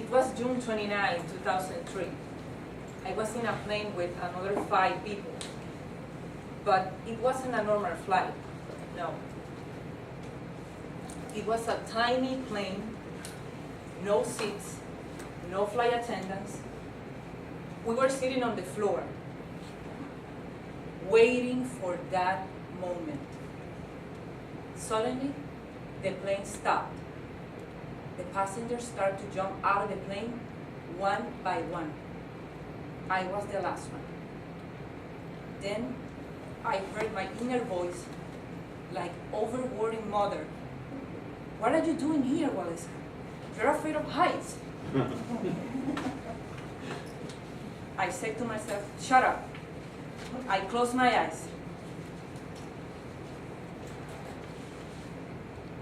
It was June 29, 2003. I was in a plane with another 5 people, but it wasn't a normal flight, no. It was a tiny plane, no seats, no flight attendants. We were sitting on the floor, waiting for that moment. Suddenly, the plane stopped. The passengers started to jump out of the plane one by one. I was the last one. Then I heard my inner voice, like overwhelming mother. What are you doing here, Waleska? You're afraid of heights. I said to myself, shut up. I closed my eyes.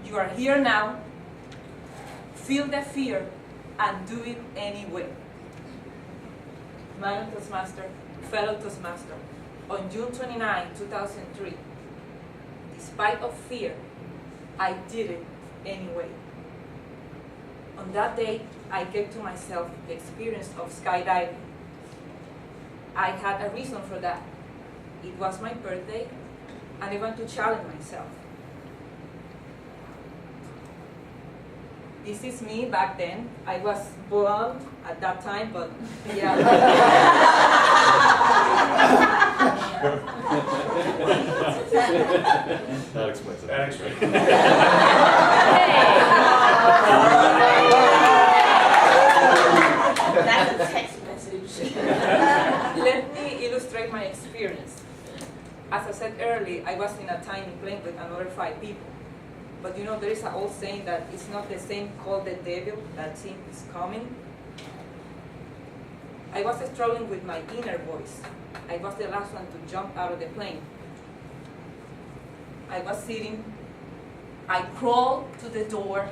You are here now. Feel the fear and do it anyway. Madam Toastmaster, fellow Toastmaster, on June 29, 2003, despite of fear, I did it anyway. On that day, I gave to myself the experience of skydiving. I had a reason for that. It was my birthday, and I want to challenge myself. This is me back then. I was blonde at that time, but yeah. That explains it. That explains it. That's a text message. Let me illustrate my experience. As I said earlier, I was in a tiny plane with another 5 people. But you know, there is an old saying that it's not the same called the devil that is coming. I was struggling with my inner voice. I was the last one to jump out of the plane. I was sitting. I crawled to the door.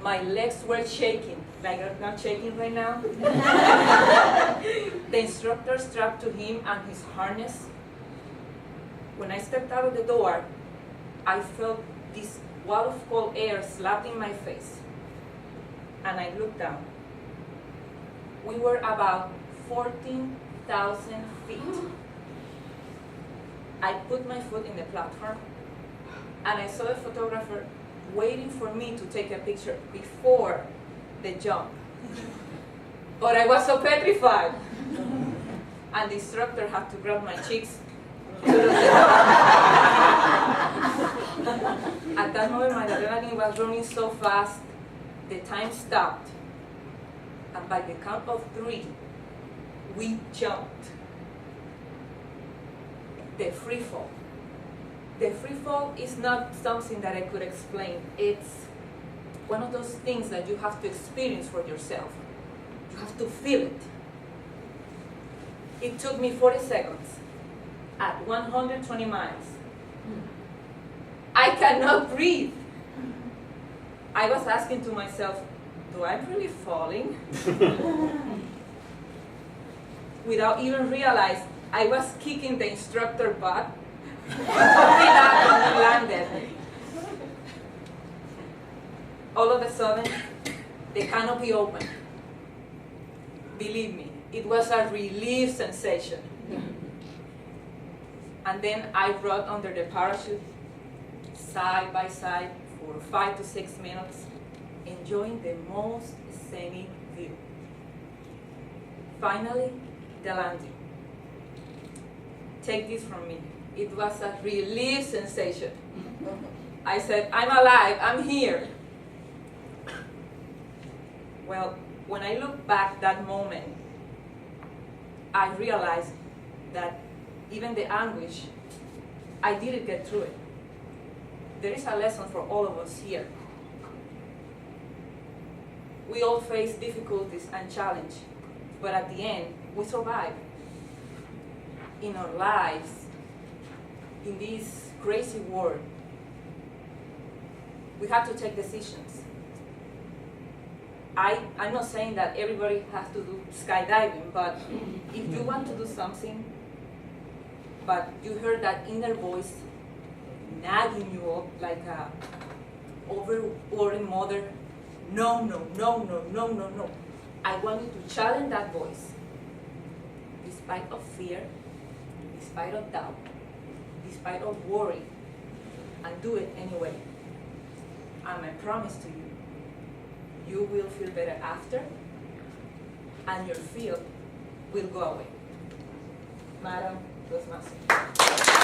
My legs were shaking, like I'm not shaking right now. The instructor strapped to him and his harness. When I stepped out of the door, I felt this wall of cold air slapped in my face. And I looked down. We were about 14,000 feet. I put my foot in the platform, and I saw the photographer waiting for me to take a picture before the jump. But I was so petrified. And the instructor had to grab my cheeks. At that moment, my adrenaline was running so fast, the time stopped. And by the count of 3, we jumped. The free fall. The free fall is not something that I could explain. It's one of those things that you have to experience for yourself. You have to feel it. It took me 40 seconds at 120 miles. I cannot breathe. I was asking to myself, do I really falling? Without even realize, I was kicking the instructor butt. Without landed. All of a sudden, the canopy opened. Believe me, it was a relief sensation. And then I rode under the parachute, side by side, for 5 to 6 minutes, enjoying the most scenic view. Finally, the landing. Take this from me. It was a relief sensation. I said, I'm alive, I'm here. Well, when I look back that moment, I realized that even the anguish, I didn't get through it. There is a lesson for all of us here. We all face difficulties and challenges, but at the end, we survive. In our lives, in this crazy world, we have to take decisions. I'm not saying that everybody has to do skydiving, but if you want to do something, but you heard that inner voice nagging you up like a overworried mother, no, no, no, no, no, no, no. I want you to challenge that voice, despite of fear, despite of doubt, despite of worry, and do it anyway. And I promise to you, you will feel better after, and your fear will go away. Madam Toastmaster.